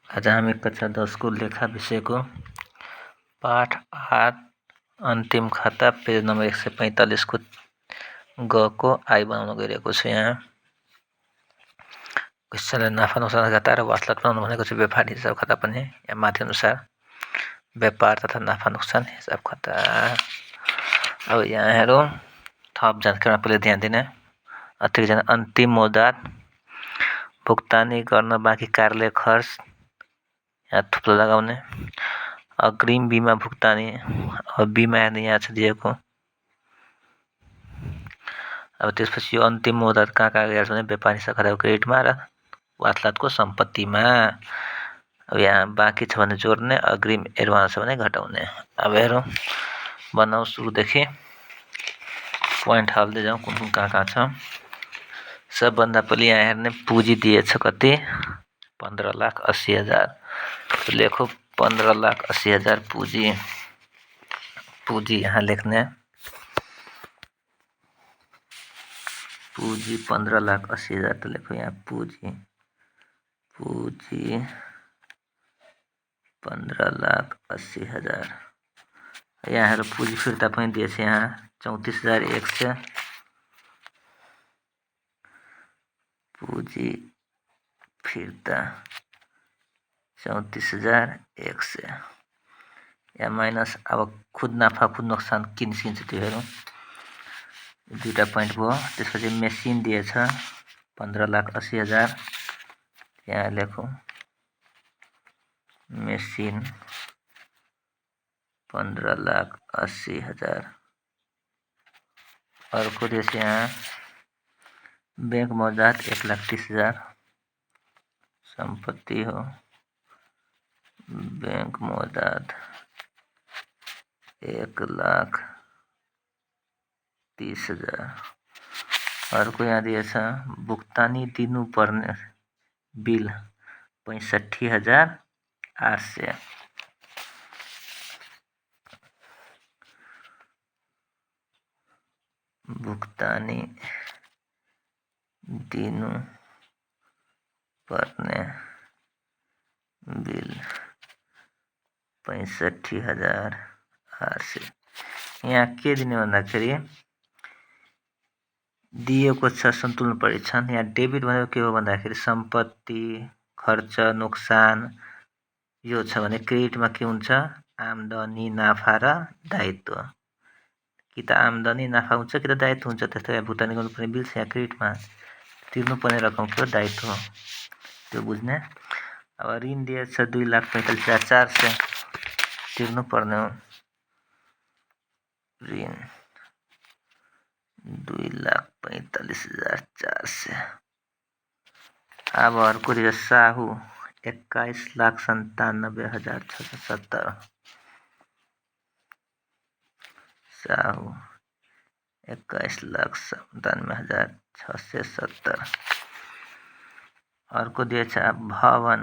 आज हामी कक्षा 10 को लेखा विषयको पाठ 8 अन्तिम खाता पेज नम्बर 145 को गको आई बनाउन गइरहेको छु। यहाँ क्वेसनले नाफा नोक्सान खाता र वास्तव बनाउनु भनेको छ व्यापार हिसाब खाता पनि यहाँ माथि अनुसार व्यापार तथा नाफा नोक्सान हिसाब खाता। अब यहाँ हेरौँ थप जानकारीमा पहिले ध्यान दिने अतिरिक्त अन्तिम मुद्दा भुक्तानी गर्न बाँकी कार्यालय खर्च यहाँ थुप्रो लगाउने अग्रिम बिमा भुक्तानी अब बिमा हेर्ने यहाँ छ दिएको। अब त्यसपछि यो अन्तिम मुद्दा कहाँ हेर्छ भने व्यापार हिसाब खाताको क्रेडिटमा र वास्लातको सम्पत्तिमा। अब यहाँ बाँकी छ भने जोड्ने अग्रिम एडभान्स छ भने घटाउने। अब हेरौँ बनाऊ सुरुदेखि पोइन्ट हाल्दै जाउँ कुन कहाँ छ। सबभन्दा पहिले यहाँ हेर्ने पुँजी दिएछ कति 15,80,000 लेखो 15,80,000 पुँजी यहाँ लेख्ने पुँजी 15,80,000 तो लेखो यहाँ पुँजी 15,80,000 यहाँ पुँजी फिर्ता पनि दिएछ यहाँ 34,100 पुँजी फिर्ता 34,100 यहाँ माइनस। अब खुद नाफा खुद नोक्सान के निस्किन्छ त्यो हेरौँ। दुईटा पोइन्ट भयो। त्यसपछि मेसिन दिएछ 15,80,000 यहाँ लेखौँ मेसिन 15,80,000। अर्को दिएछ यहाँ बैंक मौजात 1,30,000 सम्पत्ति हो बैंक मौजात 1,30,000। अर्को यहाँ दिएछ भुक्तानी दिनुपर्ने बिल 65,800 भुक्तानी दिनु पर्ने बिल 65,800। यहाँ के दिने भन्दाखेरि दिएको छ सन्तुलन परीक्षण। यहाँ डेबिट भनेको के हो भन्दाखेरि सम्पत्ति खर्च नोक्सान यो छ भने क्रेडिटमा के हुन्छ आम्दानी नाफा र दायित्व। कि त आम्दानी नाफा हुन्छ कि त दायित्व हुन्छ। त्यस्तै भुक्तानी गर्नुपर्ने बिल छ यहाँ क्रेडिटमा तिर्नुपर्ने रकम के हो दायित्व हो त्यो बुझ्ने। अब ऋण दिएछ 2,45,400 तिर्नुपर्ने हो ऋण 2,45,400। अब अर्को दिएछ साहु 21,97,670 साहु 21,97,670। अर्को दिएछ भवन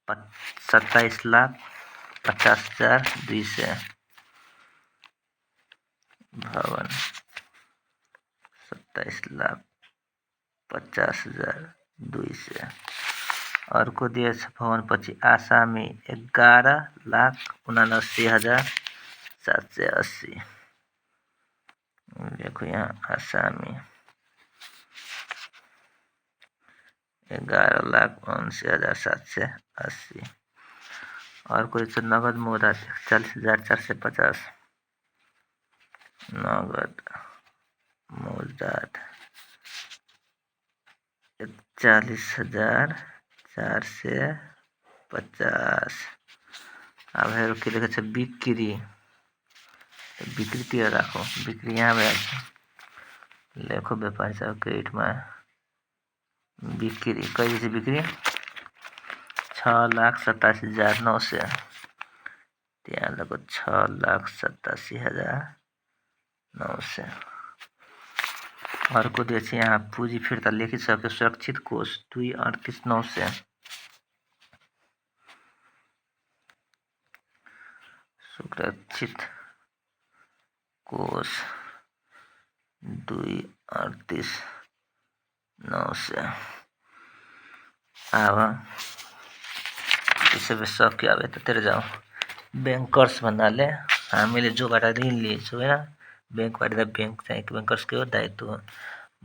27,50,200 भवन 27,50,200। अर्को दिएछ भवन पछि आसामी 11,79,780 देखो यहाँ आसामी 11,79,780। अर्को दिएछ नगद मुद्दा 41,450 नगद मुद्दा 41,450। अब हेरौँ के लेखेको छ बिक्री बिक्रीतिर राखौँ बिक्री यहाँ भइहाल्छ लेखो व्यापार हिसाब क्रेडिटमा बिक्री कहिले चाहिँ बिक्री 6,87,900 त्यहाँ लगो 6,87,900। अर्को दिएछ यहाँ पुँजी फिर्ता लेखिसक्यो सुरक्षित कोष 2,38,900 सुरक्षित कोष 2,38,900। अब त्यसैले सक्यो। अब यतातिर जाउँ। ब्याङ्कर्स भन्नाले हामीले जोबाट ऋण लिएछौँ होइन, ब्याङ्कबाट त ब्याङ्क चाहिँ ब्याङ्कर्सकै हो, दायित्व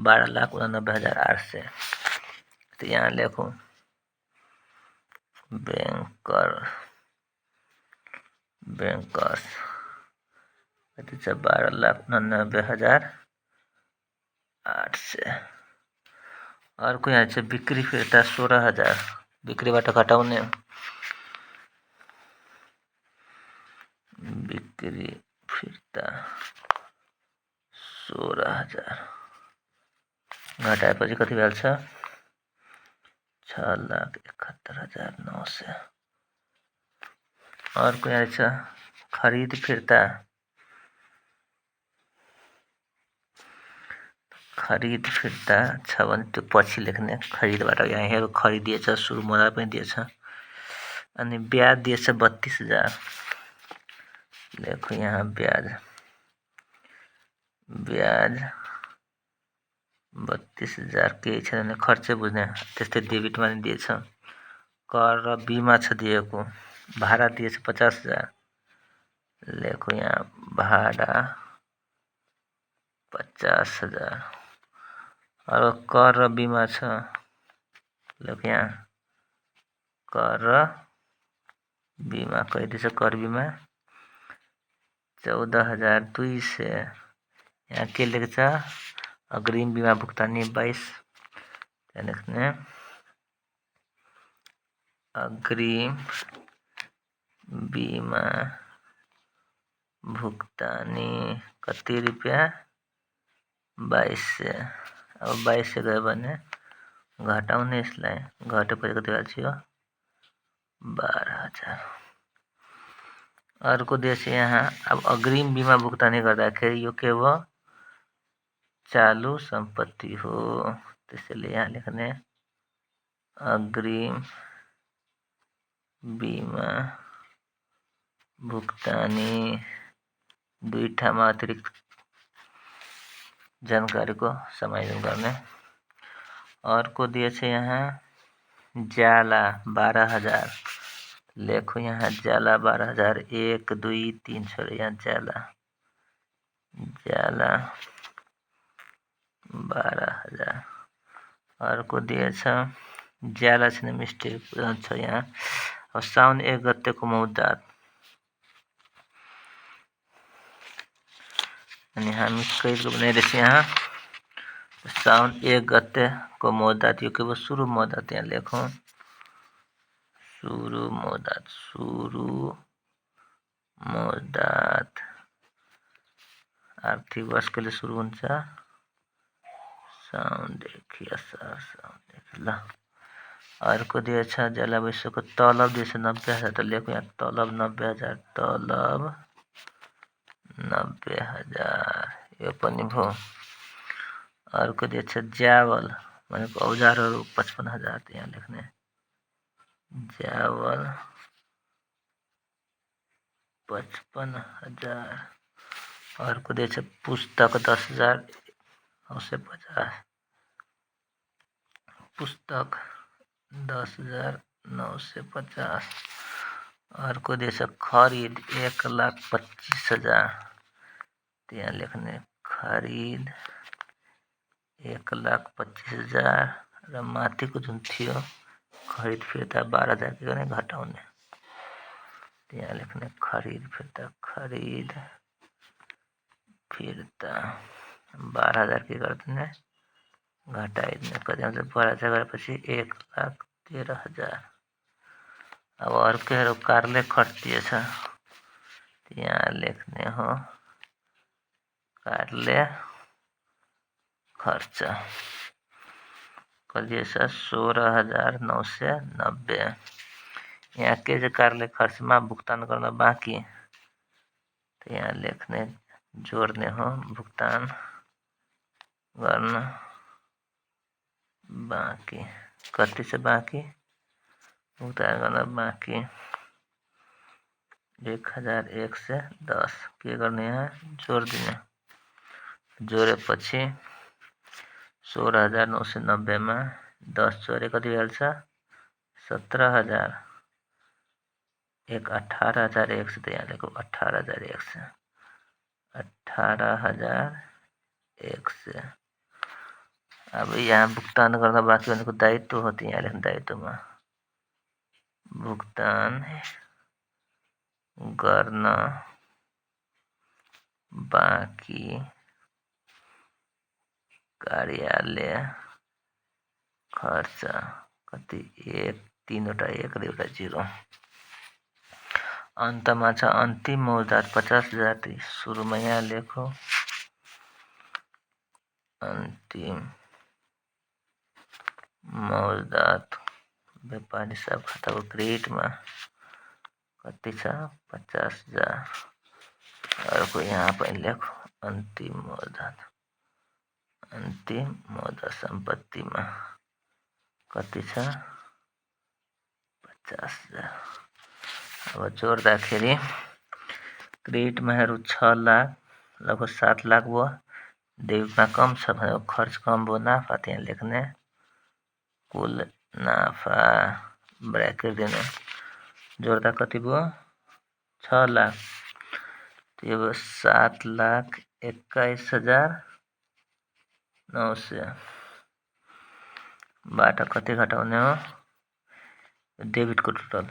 12,89,800। त यहाँ लेखौँ ब्याङ्कर्स कति छ 12,89,800। अर्को यहाँ चाहिँ बिक्री फिर्ता 16,000, बिक्रीबाट घटाउने बिक्री फिर्ता 16,000 घटाएपछि कति भइहाल्छ 6,71,900। अर्को यहाँ छ खरिद फिर्ता छ भने त्यो पछि लेख्ने, खरिदबाट यहाँ हेर खरिदिएछ, सुरु मोडल पनि दिएछ। अनि ब्याज दिएछ 32,000, लेखो यहाँ ब्याज 32,000 केही छैन भने खर्चै बुझ्ने, त्यस्तै डेबिटमा नि दिएछ। कर र बिमा छ दिएको, भाडा दिएछ 50,000, लेखो यहाँ भाडा 50,000। अब कर र बिमा छ, लेखो यहाँ कर र बिमा कति छ, कर बिमा 14,200। यहाँ के लेख्छ अग्रिम बिमा भुक्तानी 22, त्यहाँ लेख्ने अग्रिम बिमा भुक्तानी कति रुपियाँ 2200। अब 2200 गयो भने घटाउने, यसलाई घटेपछि कति भइहाल्छ यो 12,000। अर्को दिएछ यहाँ अब अग्रिम बिमा भुक्तानी गर्दाखेरि यो के हो चालु सम्पत्ति हो, त्यसैले यहाँ लेख्ने अग्रिम बिमा भुक्तानी। दुई ठाउँमा अतिरिक्त जानकारीको समायोजन गर्ने। अर्को दिएछ यहाँ ज्याला 12,000, लेखो यहाँ ज्याला 12,000 1 2 3 छोडेर यहाँ ज्याला 12,000। अर्को दिएछ ज्याला छैन, मिस्टेक छ यहाँ। अब साउन 1 गतेको मौद्दात, अनि हामी कहिलेको बनाइरहेछ यहाँ साउन 1 गतेको मौद्दात, यो के भयो सुरु मौद्दात, यहाँ लेखौँ सुरु मौद्दात। आर्थिक वर्ष कहिले सुरु हुन्छ साउनदेखि असार, साउनदेखि ल। अर्को दिएछ ज्याला वैश्यको तलब दिएछ 90,000, त लेखौँ यहाँ तलब 90,000, तलब 90,000 यो पनि भयो। अर्को दिएछ ज्यावल भनेको औजारहरू 55,000, त यहाँ लेख्ने ज्यावल 55,000। अर्को दिएछ पुस्तक 10,950, पुस्तक 10,950। अर्को दिएछ खरिद 1,25,000, त्यहाँ लेख्ने खरिद 1,25,000 र माथिको जुन थियो खरिद फिर्ता 12,000 के गर्ने घटाउने, त्यहाँ लेख्ने खरिद फिर्ता 12,000 के गर्दिने घटाइदिने, कति आउँछ 12,000 गरेपछि 1,13,000। अब अर्कोहरू कार्यालय खर्च दिएछ, यहाँ लेख्ने हो कार्यालय खर्च कति छ 16,990। यहाँ के छ कार्यालय खर्चमा भुक्तान गर्न बाँकी, त यहाँ लेख्ने जोड्ने हो भुक्तान गर्न बाँकी, कति छ बाँकी भुक्तान गर्न बाँकी 1,110। के गर्ने यहाँ जोड दिने, जोडेपछि 16,990 मा 10 जोडे कति भइहाल्छ 17,000। एक 18,001 से, तो यहाँ देखो 18,001 से, 18,001 से। अब यहाँ भुक्तान गर्दा बाँकी भनेको दायित्व हो, त यहाँ लेख्नु दायित्वमा भुक्तान गर्न बाँकी कार्यालय खर्च कति, 3वटा 1 र एउटा 0। अन्तमा छ अन्तिम मौजात 50,000। सुरुमा यहाँ लेखो अन्तिम मौजात व्यापारी हिसाब खाताको क्रेडिटमा कति छ, 50,000। अर्को यहाँ पनि लेखो अन्तिम मौजात सम्पत्तिमा कति छ, 50,000। अब जोड्दाखेरि क्रेडिटमा 6 लाख, लगभग 7 लाख भयो। डेबिटमा कम छ भनेको खर्च कम भयो, नाफा त्यहाँ लेख्ने, कुल नाफा ब्र्याकेट दिने, जोड्दा कति भयो, 6 लाख। त्यो भयो 7,21,900 बाट कति घटाउने हो, डेबिटको टोटल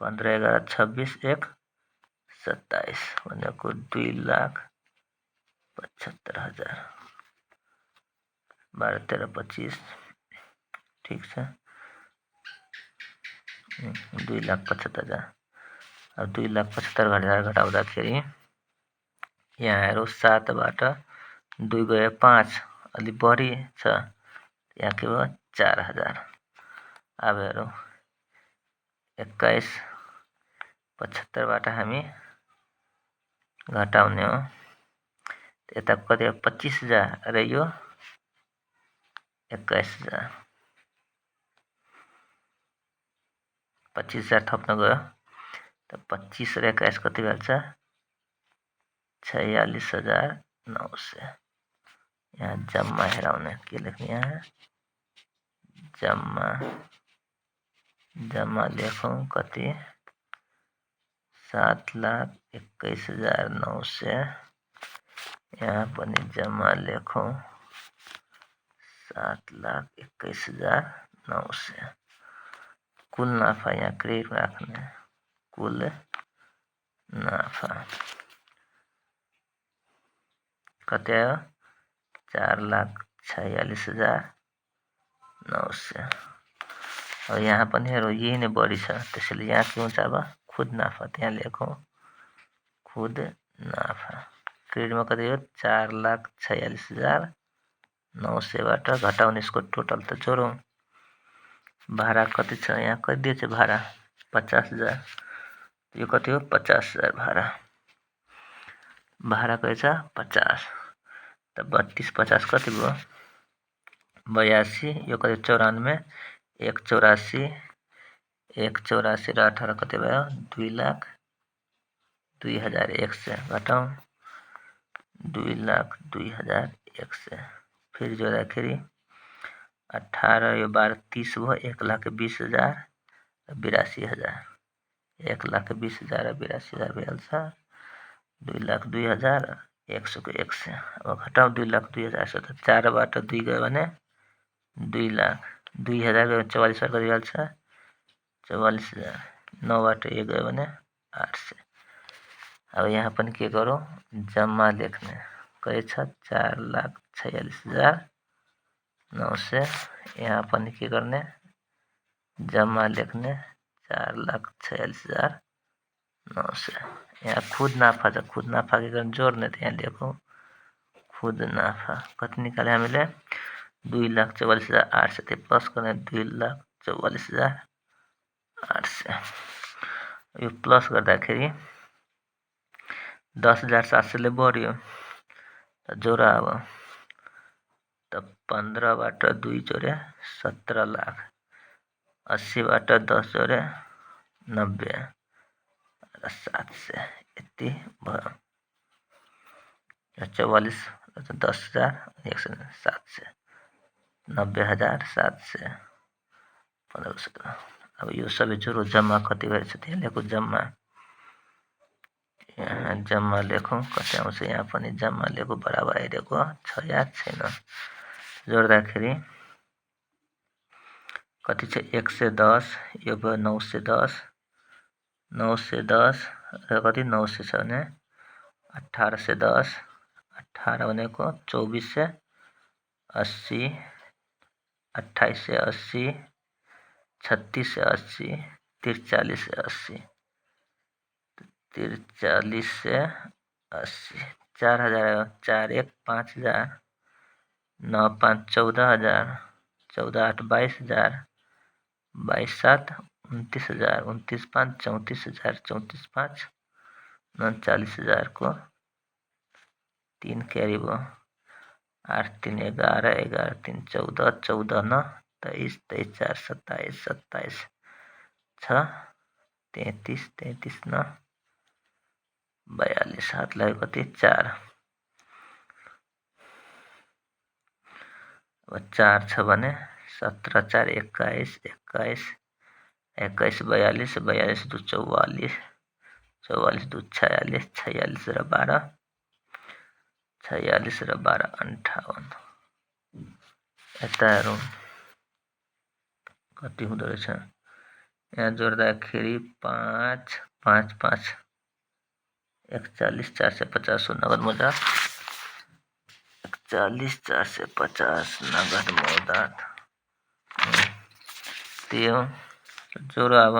15,11,26,1,27 भनेको 2,75,000। 12, 13, 25 ठिक छ, 2,75,000। अब 2,75,000 घटाउँदाखेरि यहाँ हेरौँ 7बाट 2 गयो 5, अलि बढी छ, यहाँ के भयो 4,000। अब हेरौँ 21,75,000बाट हामी घटाउने हो, यता कति हो 25,000 र यो 21,000। 25,000 थप्न गयो, त 25 र 21 कति भएछ, 46,900। यहाँ जम्मा हेराउने, के लेख्ने, यहाँ जम्मा लेखौँ कति, 7,21,900। यहाँ पनि जम्मा लेखौँ 7,21,900। कुल नाफा यहाँ क्रेडिट राख्ने, कुल नाफा कति आयो, 4,46,900। अब यहाँ पनि हेरौँ यही नै बढी छ, त्यसैले यहाँ के हुन्छ, अब खुद नाफा त्यहाँ लेखौँ, खुद नाफा क्रेडिटमा कति हो, 4,46,900बाट घटाउने यसको टोटल त जोडौँ। भाडा कति छ, यहाँ कति दिएछ भाडा, 50,000। यो कति हो, 50,000 भाडा कति छ, 50। त 32, 50 कति भयो, 82। यो कति 94, 184, 184 र 18 कति भयो, 2,02,100 घटाउँ, 2,02,100। फेरि जोड्दाखेरि 18 यो 12, 30 भयो, 1,20,000 र 82,000। 1,20,000 र 82,000 भइहाल्छ, 2,02,100 अब घटाउँ 2,02,100, त 4बाट 2 गयो भने 2,00,000, 2,000 गयो भने 44 कति भइहाल्छ, 44,000। 9बाट 1 गयो भने 800। अब यहाँ पनि के गरौँ, जम्मा लेख्ने, कति छ, 4,46,900। यहाँ पनि के गर्ने, जम्मा लेख्ने, 4,46,900। यहाँ खुद नाफा छ, खुद नाफा के गर्ने, जोड्ने, त यहाँ लेखौँ खुद नाफा कति निकाल्यो हामीले, 2,44,800। त्यो प्लस गर्ने, 2,44,800। यो प्लस गर्दाखेरि 10,700ले बढ्यो, त जोड अब, त 15बाट 2 जोडे 17 लाख, 80बाट 10 जोडे 90 र 700 यति भयो। 44, 10,000, 700, 90,700, 15,17। अब यो सबै जोरो जम्मा कति भएछ त्यहाँ लेखौँ जम्मा, यहाँ जम्मा लेखौँ कति आउँछ, यहाँ पनि जम्मा लेखौँ बराबर आइदिएको छ, याद छैन, जोड्दाखेरि कति छ 110, यो भयो 910, 910 र कति 900 छ भने 1810, 18 भनेको 2480, 2880, 3680, 4380, 4380, 4000, 41 5000, 9 5 14000, 14 8 22000, 22 7 29000, 29 5 34000, 34 5 39000 को 3 क्यारी भयो, 8 3 11, 11 3 14, 14 9 23, 23 4 27, 27 6 33, 33 9 42, हात लाग्यो कति 4, अब 4 छ भने 17 4 21, 21 21 42, 42 2 44, 44 2 46, 46 र 12, 46 र 12 58, यता हेरौँ कति हुँदो रहेछ, यहाँ जोड्दाखेरि 5 5 5 41 450 नगद मुद्रा, 41 450 नगद मुद्रा, त्यो जोरो। अब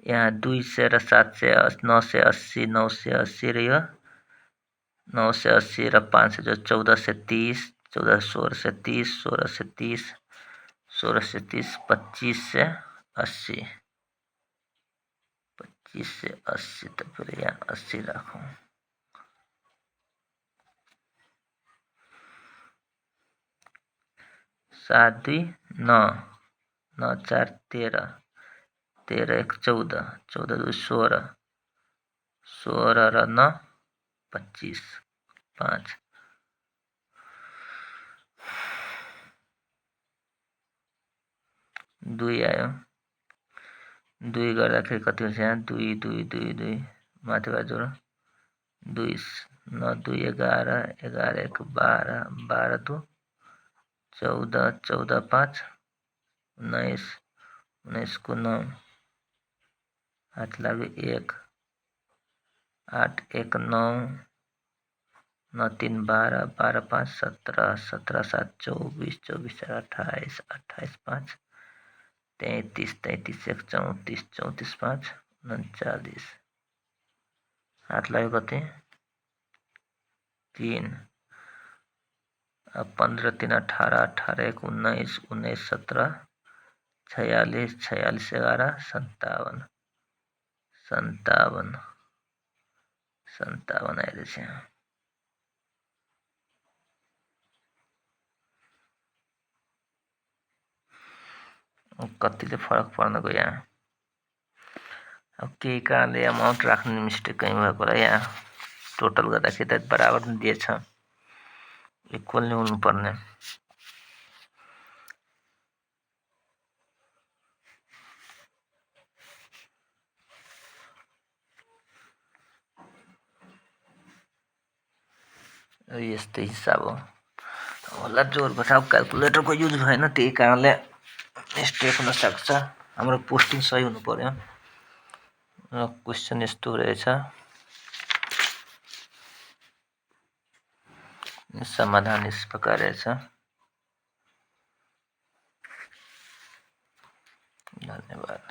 यहाँ 200 र 700, 980, 980 र यो 980 र 500 जो 1430, 1630, 1630, 1630, 2580, 2580 त फिर यहाँ 80 राखौँ, 7 2 9, 9 4 13, 13 1 14, 14 2 16, 16 र 9 25, 5, 2 आयो, 2 गर्दाखेरि कति हुन्छ यहाँ 2 2 2 2 माथिबाट जोड 2 9 2 11, 11 1 12, 12 2 14, 14 5 19, 19 को 9, हात लाग्यो 1, 8 1 9, 9 3 12, 12 5 17, 17 7 24, 24 4 28, 28 5 33, 33 1 34, 34 5 39, हात लाग्यो कति 3, 15 3 18, 18 1 19, 19 17, 46, 46 11 57, 57, 57 आइरहेछ यहाँ, कतिले फरक पर्न गयो यहाँ, अब केही कारणले अमाउन्ट राख्ने मिस्टेक कहीँ भएको होला, यहाँ टोटल गर्दाखेरि त बराबर दिएछ, इक्वल नै हुनुपर्ने, यस्तै हिसाब हो होला। जोरको साब क्यालकुलेटरको युज भएन, त्यही कारणले मिस्टेक हुन सक्छ, हाम्रो पोस्टिङ सही हुनु पर्यो। र क्वेसन यस्तो रहेछ, समाधान यस प्रकार रहेछ। धन्यवाद।